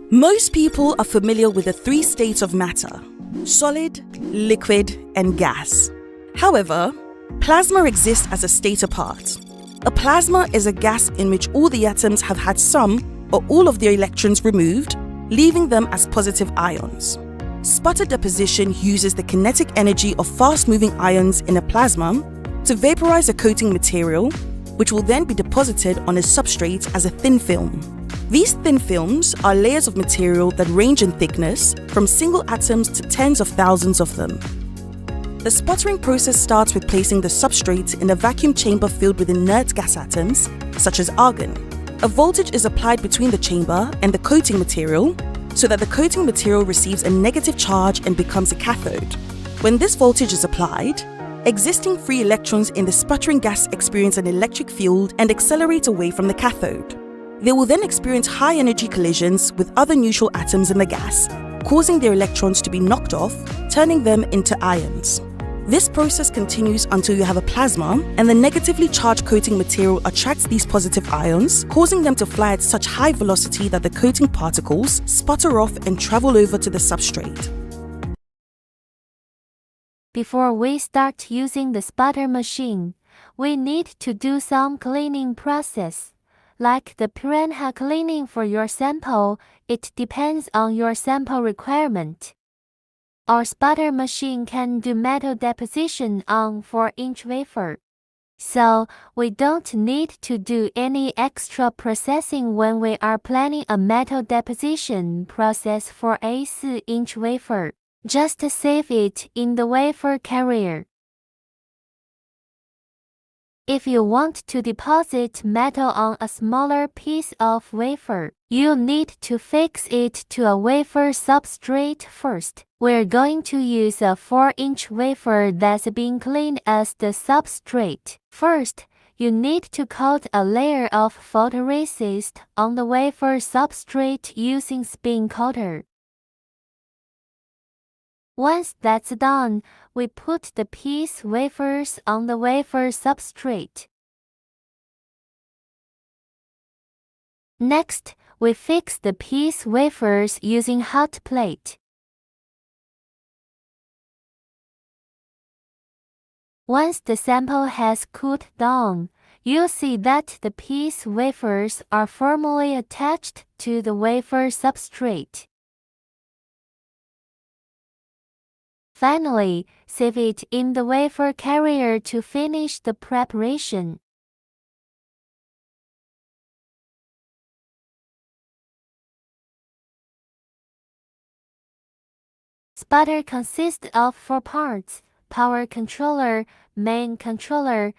Most people are familiar with the three states of matter: solid, liquid, and gas. However, plasma exists as a state apart. A plasma is a gas in which all the atoms have had some or all of their electrons removed, leaving them as positive ions. Sputter deposition uses the kinetic energy of fast-moving ions in a plasma to vaporize a coating material, which will then be deposited on a substrate as a thin film. These thin films are layers of material that range in thickness from single atoms to tens of thousands of them. The sputtering process starts with placing the substrate in a vacuum chamber filled with inert gas atoms, such as argon. A voltage is applied between the chamber and the coating material so that the coating material receives a negative charge and becomes a cathode. When this voltage is applied, existing free electrons in the sputtering gas experience an electric field and accelerate away from the cathode. They will then experience high-energy collisions with other neutral atoms in the gas, causing their electrons to be knocked off, turning them into ions. This process continues until you have a plasma, and the negatively charged coating material attracts these positive ions, causing them to fly at such high velocity that the coating particles sputter off and travel over to the substrate. Before we start using the sputter machine, we need to do some cleaning process. Like the piranha cleaning for your sample, it depends on your sample requirement. Our sputter machine can do metal deposition on 4-inch wafer. So, we don't need to do any extra processing when we are planning a metal deposition process for a 4-inch wafer. Just save it in the wafer carrier. If you want to deposit metal on a smaller piece of wafer, you need to fix it to a wafer substrate first. We're going to use a 4-inch wafer that's been cleaned as the substrate. First, you need to coat a layer of photoresist on the wafer substrate using spin coater. Once that's done, we put the piece wafers on the wafer substrate. Next, we fix the piece wafers using hot plate. Once the sample has cooled down, you'll see that the piece wafers are firmly attached to the wafer substrate. Finally, save it in the wafer carrier to finish the preparation. Sputter consists of 4 parts: power controller, main chamber,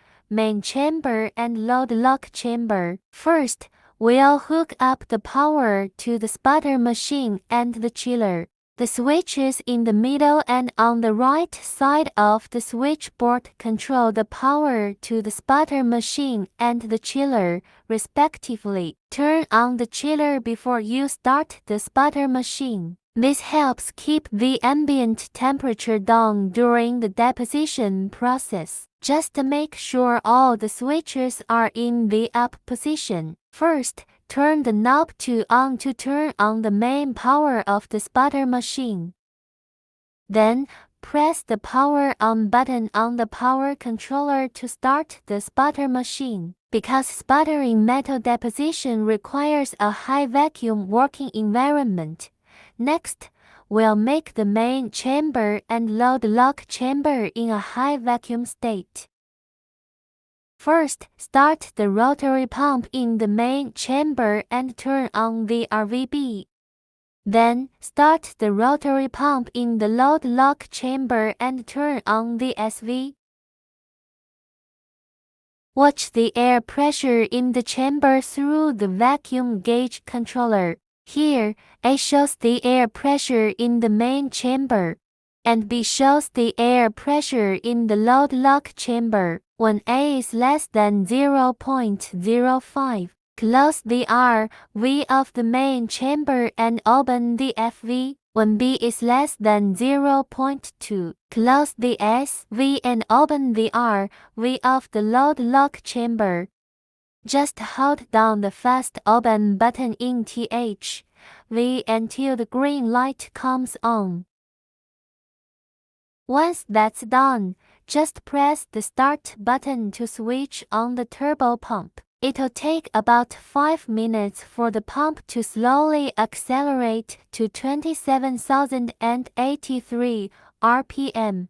and load lock chamber. First, we'll hook up the power to the sputter machine and the chiller. The switches in the middle and on the right side of the switchboard control the power to the sputter machine and the chiller, respectively. Turn on the chiller before you start the sputter machine. This helps keep the ambient temperature down during the deposition process. Just make sure all the switches are in the up position. First, turn the knob to on to turn on the main power of the sputter machine. Then, press the power on button on the power controller to start the sputter machine. Because sputtering metal deposition requires a high vacuum working environment, next, we'll make the main chamber and load lock chamber in a high vacuum state. First, start the rotary pump in the main chamber and turn on the RVB. Then, start the rotary pump in the load lock chamber and turn on the SV. Watch the air pressure in the chamber through the vacuum gauge controller. Here, A shows the air pressure in the main chamber, and B shows the air pressure in the load lock chamber. When A is less than 0.05, close the RV of the main chamber and open the FV. When B is less than 0.2, close the SV and open the RV of the load lock chamber. Just hold down the fast open button in TH, V until the green light comes on. Once that's done, just press the start button to switch on the turbo pump. It'll take about 5 minutes for the pump to slowly accelerate to 27,083 RPM.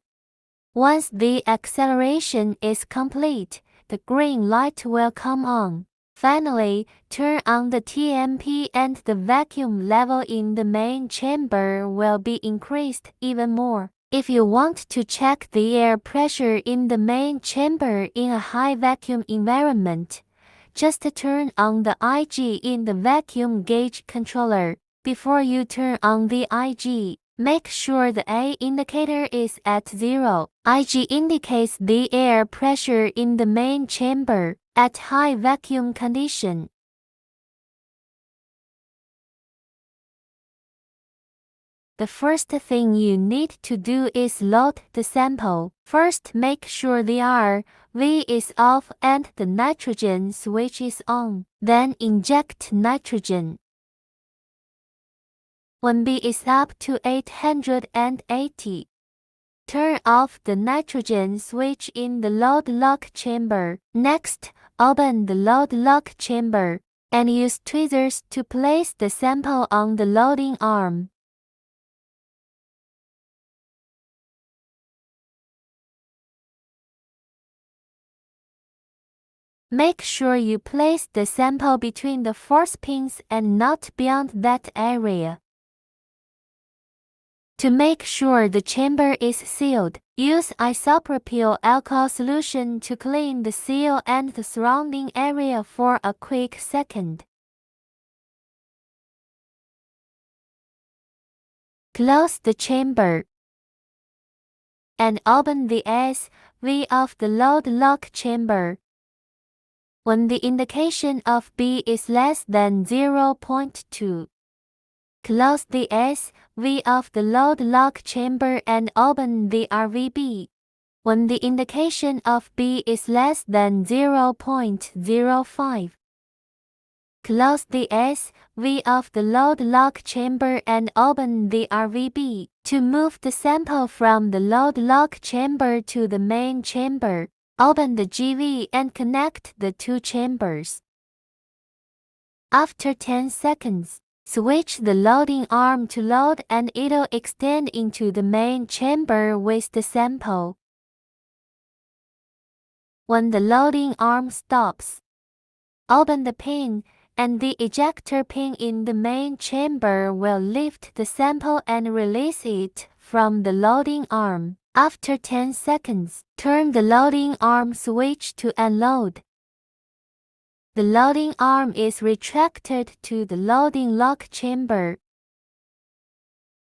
Once the acceleration is complete, the green light will come on. Finally, turn on the TMP and the vacuum level in the main chamber will be increased even more. If you want to check the air pressure in the main chamber in a high vacuum environment, just turn on the IG in the vacuum gauge controller. Before you turn on the IG, make sure the A indicator is at 0. IG indicates the air pressure in the main chamber at high vacuum condition. The first thing you need to do is load the sample. First, make sure the RV is off and the nitrogen switch is on. Then inject nitrogen. When B is up to 880, turn off the nitrogen switch in the load lock chamber. Next, open the load lock chamber and use tweezers to place the sample on the loading arm. Make sure you place the sample between the force pins and not beyond that area. To make sure the chamber is sealed, use isopropyl alcohol solution to clean the seal and the surrounding area for a quick second. Close the chamber and open the SV of the load lock chamber. When the indication of B is less than 0.2, close the SV of the load lock chamber and open the RVB. When the indication of B is less than 0.05, close the SV of the load lock chamber and open the RVB. To move the sample from the load lock chamber to the main chamber, open the GV and connect the two chambers. After 10 seconds, switch the loading arm to load and it'll extend into the main chamber with the sample. When the loading arm stops, open the pin and the ejector pin in the main chamber will lift the sample and release it from the loading arm. After 10 seconds, turn the loading arm switch to unload. The loading arm is retracted to the loading lock chamber,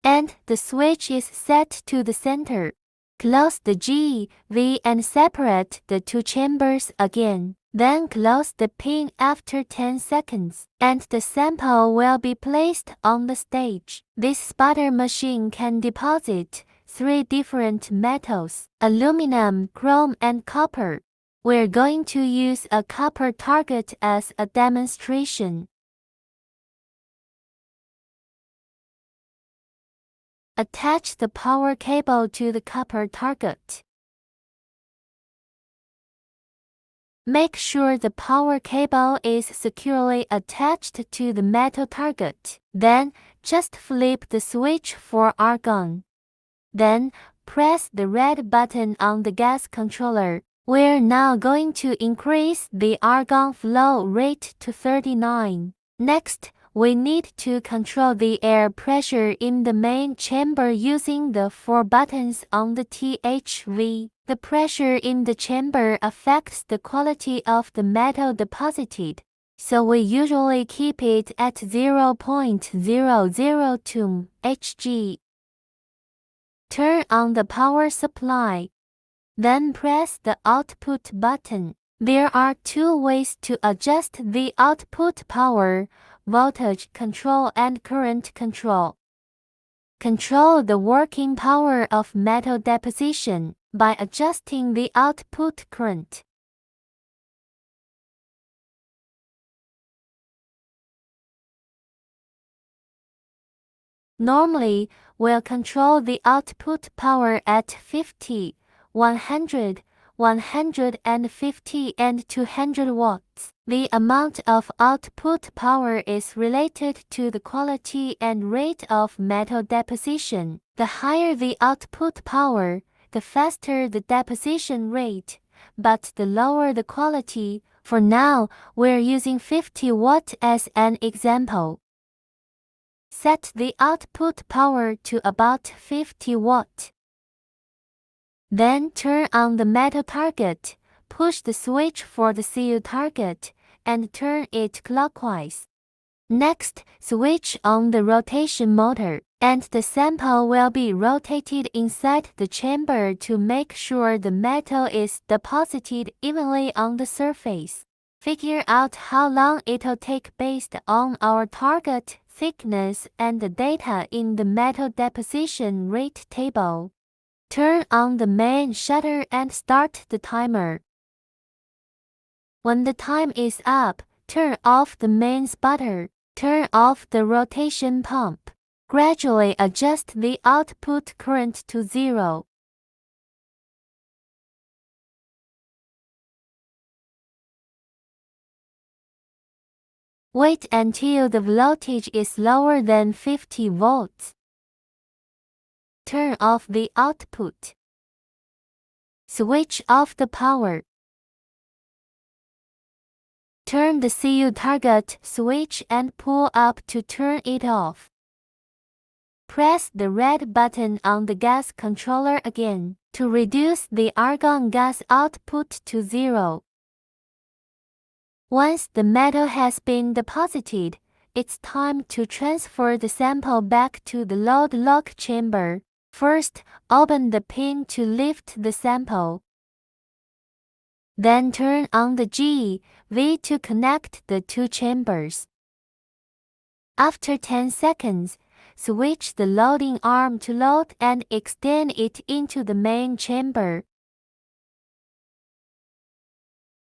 and the switch is set to the center. Close the GV and separate the two chambers again. Then close the pin after 10 seconds, and the sample will be placed on the stage. This sputter machine can deposit 3 different metals: aluminum, chrome, and copper. We're going to use a copper target as a demonstration. Attach the power cable to the copper target. Make sure the power cable is securely attached to the metal target. Then, just flip the switch for argon. Then, press the red button on the gas controller. We're now going to increase the argon flow rate to 39. Next, we need to control the air pressure in the main chamber using the 4 buttons on the THV. The pressure in the chamber affects the quality of the metal deposited, so we usually keep it at 0.002 Hg. Turn on the power supply. Then press the output button. There are 2 ways to adjust the output power: voltage control and current control. Control the working power of metal deposition by adjusting the output current. Normally, we'll control the output power at 50, 100, 150 and 200 watts. The amount of output power is related to the quality and rate of metal deposition. The higher the output power, the faster the deposition rate, but the lower the quality. For now, we're using 50 watt as an example. Set the output power to about 50 watt. Then turn on the metal target, push the switch for the CU target, and turn it clockwise. Next, switch on the rotation motor, and the sample will be rotated inside the chamber to make sure the metal is deposited evenly on the surface. Figure out how long it'll take based on our target thickness and the data in the metal deposition rate table. Turn on the main shutter and start the timer. When the time is up, turn off the main spotter. Turn off the rotation pump. Gradually adjust the output current to 0. Wait until the voltage is lower than 50 volts. Turn off the output. Switch off the power. Turn the CU target switch and pull up to turn it off. Press the red button on the gas controller again to reduce the argon gas output to 0. Once the metal has been deposited, it's time to transfer the sample back to the load lock chamber. First, open the pin to lift the sample. Then turn on the G/V to connect the two chambers. After 10 seconds, switch the loading arm to load and extend it into the main chamber.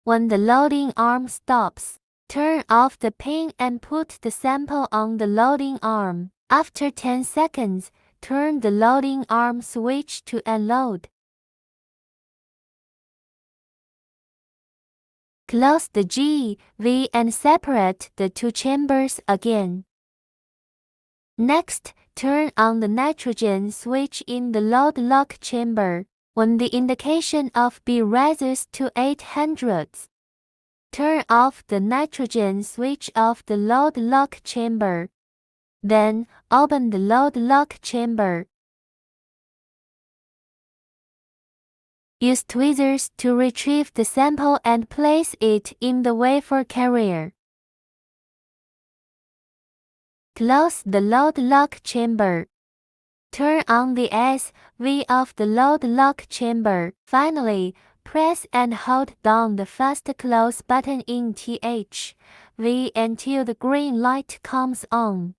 When the loading arm stops, turn off the pin and put the sample on the loading arm. After 10 seconds, turn the loading arm switch to unload. Close the G/V and separate the two chambers again. Next, turn on the nitrogen switch in the load lock chamber. When the indication of B rises to 800, turn off the nitrogen switch of the load lock chamber. Then, open the load lock chamber. Use tweezers to retrieve the sample and place it in the wafer carrier. Close the load lock chamber. Turn on the S/V of the load lock chamber. Finally, press and hold down the fast close button in TH/V until the green light comes on.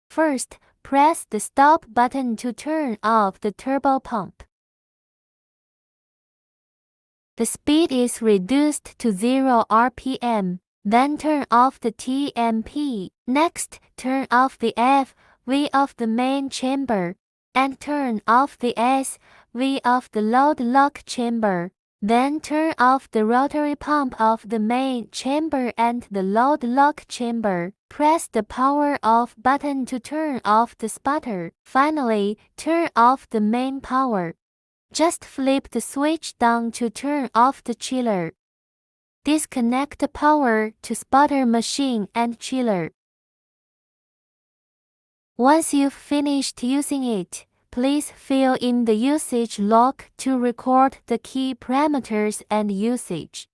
First, press the stop button to turn off the turbo pump. The speed is reduced to 0 RPM. Then turn off the TMP. Next, turn off the F/V of the main chamber, and turn off the S/V of the load lock chamber. Then turn off the rotary pump of the main chamber and the load lock chamber. Press the power off button to turn off the spotter. Finally, turn off the main power. Just flip the switch down to turn off the chiller. Disconnect the power to spotter machine and chiller. Once you've finished using it, please fill in the usage log to record the key parameters and usage.